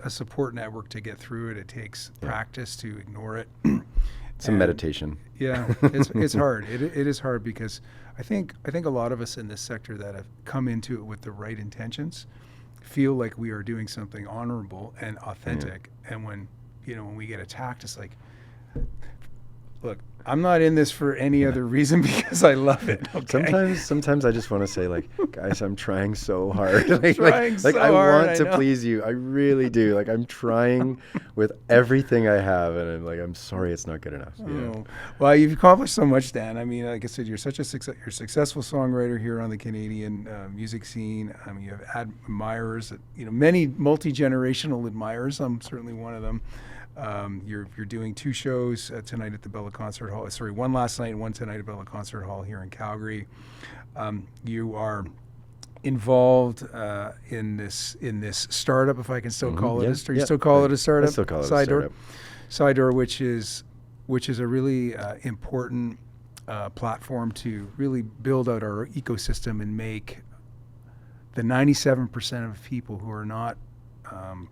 a support network to get through it. It takes practice to ignore it. Some meditation. Yeah, it's hard. It is hard because I think a lot of us in this sector that have come into it with the right intentions feel like we are doing something honorable and authentic. And when we get attacked, it's like, look, I'm not in this for any other reason because I love it. Okay? Sometimes I just want to say, like, guys, I'm trying so hard. like I hard, want to please you. I really do. Like, I'm trying with everything I have, and I'm sorry it's not good enough. You know? Well, you've accomplished so much, Dan. I mean, like I said, you're such a successful songwriter here on the Canadian music scene. I mean, you have admirers, many multi-generational admirers. I'm certainly one of them. You're doing 2 shows tonight at the Bella Concert Hall. Sorry, one last night and one tonight at Bella Concert Hall here in Calgary. You are involved in this startup, if I can still call it. You still call it a startup? I still call it a startup. Side Door, which is a really important platform to really build out our ecosystem and make the 97% of people who are not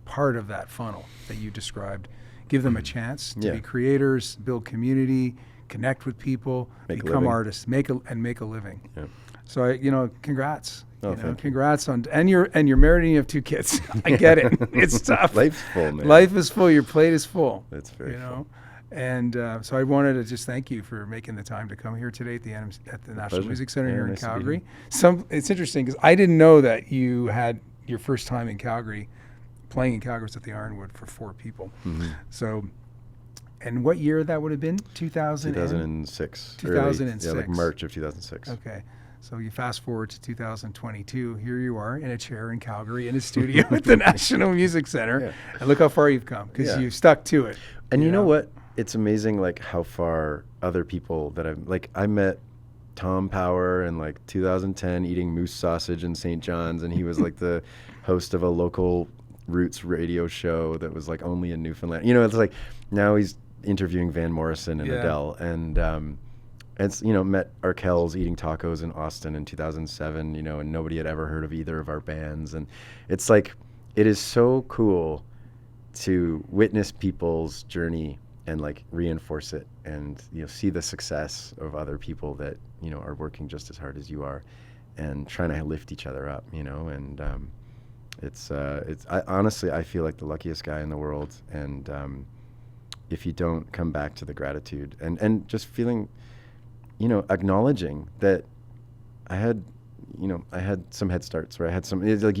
part of that funnel that you described, give them a chance to be creators, build community, connect with people, become artists, make a living. Yeah. So congrats. Congrats on and you're married and you have 2 kids. I get it. It's tough. Life's full, man. Life is full. Your plate is full. It's very full. And so I wanted to just thank you for making the time to come here today at the National Music Center here in Calgary. It's interesting because I didn't know that you had your first time in Calgary. Playing in Calgary was at the Ironwood for 4 people. Mm-hmm. So, and what year that would have been? 2006. 2006. Like March of 2006. Okay. So you fast forward to 2022, here you are in a chair in Calgary in a studio at the National Music Center. Yeah. And look how far you've come, because you've stuck to it. And you know what? It's amazing, like, how far other people that I met Tom Power in like 2010 eating moose sausage in St. John's, and he was like the host of a local roots radio show that was like only in Newfoundland. It's like now he's interviewing Van Morrison and Adele, and it's, met Arkells eating tacos in Austin in 2007, and nobody had ever heard of either of our bands. And it's like, it is so cool to witness people's journey and like reinforce it, and see the success of other people that are working just as hard as you are, and trying to lift each other up. And honestly, I feel like the luckiest guy in the world. And if you don't come back to the gratitude and just feeling, acknowledging that I had some head starts, where I had some. It's like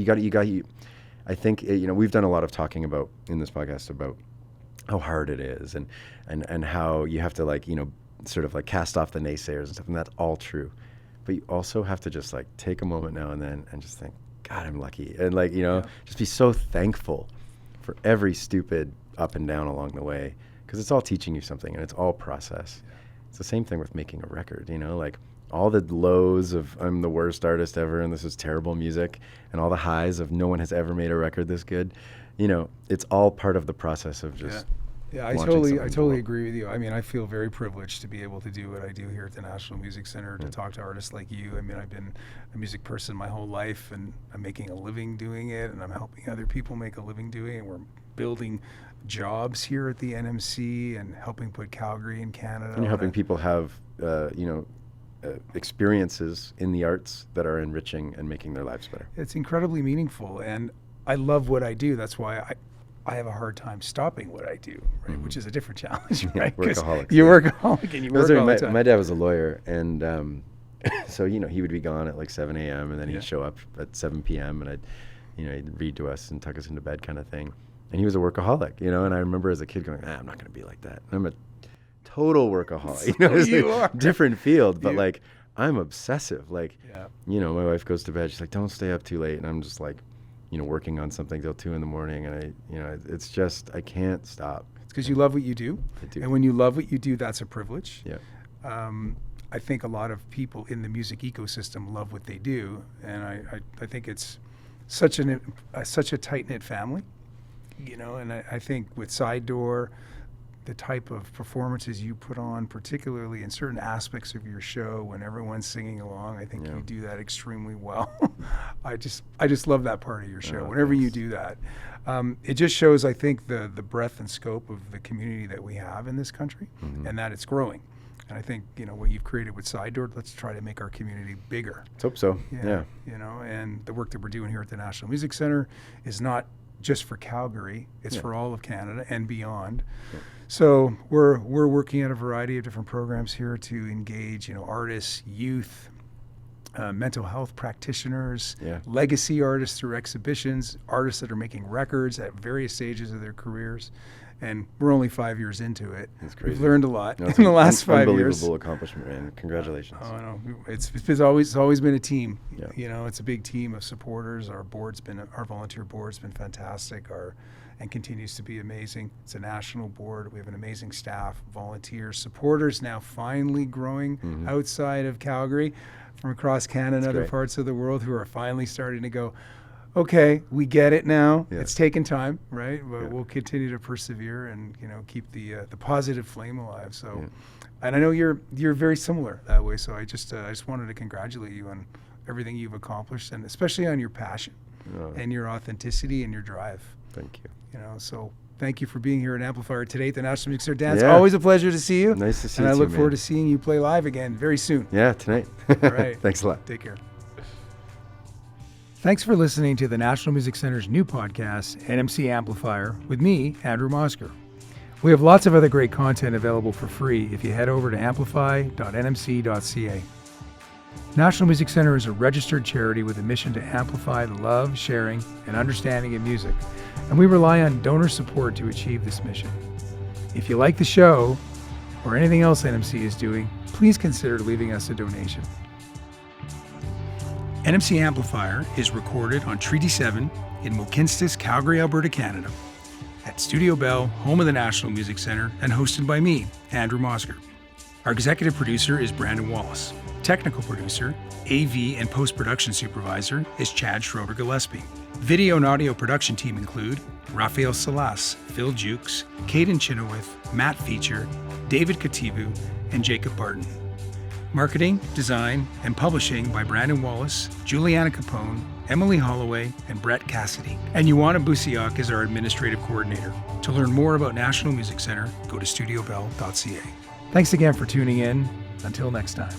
I think we've done a lot of talking about in this podcast about how hard it is, and how you have to like, sort of like cast off the naysayers and stuff, and that's all true. But you also have to just like take a moment now and then and just think, God, I'm lucky. And like, just be so thankful for every stupid up and down along the way, because it's all teaching you something, and it's all process. Yeah. It's the same thing with making a record, like all the lows of I'm the worst artist ever and this is terrible music, and all the highs of no one has ever made a record this good. It's all part of the process of just. Yeah, I totally agree with you. I mean, I feel very privileged to be able to do what I do here at the National Music Center, to talk to artists like you. I mean, I've been a music person my whole life, and I'm making a living doing it, and I'm helping other people make a living doing it. And we're building jobs here at the NMC and helping put Calgary in Canada. And you're helping people have, experiences in the arts that are enriching and making their lives better. It's incredibly meaningful, and I love what I do. That's why I have a hard time stopping what I do, right? Which is a different challenge, right? Workaholic. You're workaholic, and you work all the time. My dad was a lawyer, and so he would be gone at like 7 a.m. and then he'd show up at 7 p.m. and he'd read to us and tuck us into bed, kind of thing. And he was a workaholic, and I remember as a kid going, I'm not going to be like that. I'm a total workaholic. It's you like are. Different field, but like I'm obsessive. Like, my wife goes to bed. She's like, don't stay up too late, and I'm just like, working on something till 2 a.m. and it's just, I can't stop. It's because you love what you do. I do. And when you love what you do, that's a privilege. Yeah. I think a lot of people in the music ecosystem love what they do, and I think it's such a tight-knit family, and I think with Side Door, the type of performances you put on, particularly in certain aspects of your show when everyone's singing along, I think you do that extremely well. I just love that part of your show. Whenever you do that, it just shows, I think, the breadth and scope of the community that we have in this country, and that it's growing. And I think, what you've created with Side Door, let's try to make our community bigger. Let's hope so. Yeah. And the work that we're doing here at the National Music Center is not just for Calgary, it's for all of Canada and beyond. Yeah. So we're working at a variety of different programs here to engage, artists, youth, mental health practitioners, legacy artists through exhibitions, artists that are making records at various stages of their careers. And we're only 5 years into it. That's crazy. We've learned a lot in the last 5 years. Unbelievable accomplishment, man. Congratulations. Oh, no. It's always been a team. Yeah. It's a big team of supporters. Our volunteer board's been fantastic. And continues to be amazing. It's a national board. We have an amazing staff, volunteers, supporters now finally growing outside of Calgary from across Canada and other parts of the world, who are finally starting to go, okay, we get it now. Yeah. It's taken time, right? But we'll continue to persevere and keep the positive flame alive. So, and I know you're very similar that way. So I just wanted to congratulate you on everything you've accomplished, and especially on your passion and your authenticity and your drive. Thank you. So thank you for being here at Amplifier today at the National Music Center. Dan, it's always a pleasure to see you. Nice to see you. And I look forward to seeing you play live again very soon. Yeah, tonight. All right. Thanks a lot. Take care. Thanks for listening to the National Music Center's new podcast, NMC Amplifier, with me, Andrew Mosker. We have lots of other great content available for free if you head over to amplify.nmc.ca. National Music Center is a registered charity with a mission to amplify the love, sharing, and understanding of music, and we rely on donor support to achieve this mission. If you like the show, or anything else NMC is doing, please consider leaving us a donation. NMC Amplifier is recorded on Treaty 7 in Mohkinstsis, Calgary, Alberta, Canada, at Studio Bell, home of the National Music Centre, and hosted by me, Andrew Mosger. Our executive producer is Brandon Wallace. Technical producer, AV and post-production supervisor is Chad Schroeder-Gillespie. Video and audio production team include Raphael Salas, Phil Jukes, Caden Chenoweth, Matt Feature, David Katibu, and Jacob Barton. Marketing, design, and publishing by Brandon Wallace, Juliana Capone, Emily Holloway, and Brett Cassidy. And Ioana Busiak is our administrative coordinator. To learn more about National Music Centre, go to studiobell.ca. Thanks again for tuning in. Until next time.